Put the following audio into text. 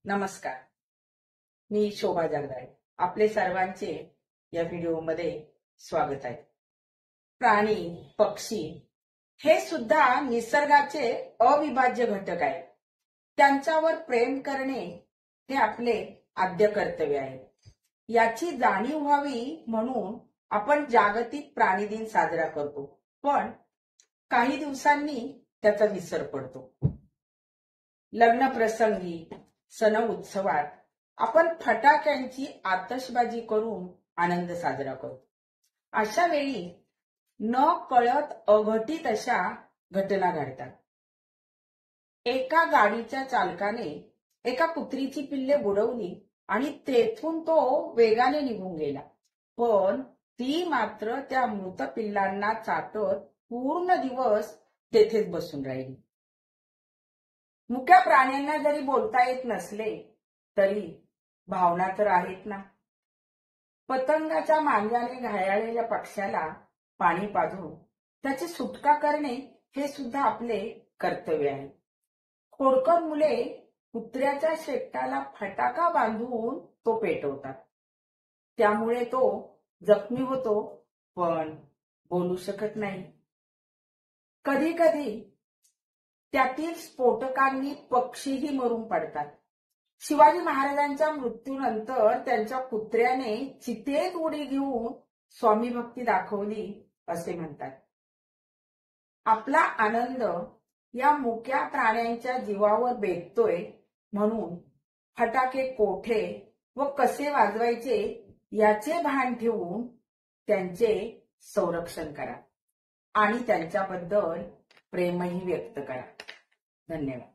नमस्कार, मी शोभा जगदाळे. आपले सर्वांचे या व्हिडिओमध्ये स्वागत आहे. प्राणी, पक्षी हे सुद्धा निसर्गाचे अविभाज्य घटक आहेत. त्यांच्यावर प्रेम करणे हे आपले आद्य कर्तव्य आहे. याची जाणीव व्हावी म्हणून आपण जागतिक प्राणी दिन साजरा करतो, पण काही दिवसांनी त्याचा विसर पडतो. लग्न प्रसंगी, सण उत्सवात आपण फटाक्यांची आतषबाजी करून आनंद साजरा करतो. अशा वेळी न कळत अघटित अशा घटना घडतात. एका गाडीच्या चालकाने एका कुत्रीची पिल्ले बुडवली आणि तेथून तो वेगाने निघून गेला, पण ती मात्र त्या मृत पिल्लांना चाटत पूर्ण दिवस तेथेच बसून राहिली. मुक्या प्राण्यांना जरी बोलता येत नसले तरी भावना तर आहेत ना. पतंगाच्या मांजाने घायाळलेल्या पक्ष्याला पाणी पाजून त्याची सुटका करणे हे सुद्धा आपले कर्तव्य आहे. खोडकर मुले कुत्र्याच्या शेपटाला फटाका बांधून तो पेटवतात. त्यामुळे तो जखमी होतो, पण बोलू शकत नाही. कधी कधी त्यातील स्फोटकांनी पक्षीही मरून पडतात. शिवाजी महाराजांच्या मृत्यूनंतर त्यांच्या कुत्र्याने चितेत उडी घेऊन स्वामी भक्ती दाखवली असे म्हणतात. आपला आनंद या मुक्या प्राण्यांच्या जीवावर बेततोय म्हणून फटाके कोठे व कसे वाजवायचे याचे भान ठेवून त्यांचे संरक्षण करा आणि त्यांच्याबद्दल प्रेमही व्यक्त करा. धन्यवाद.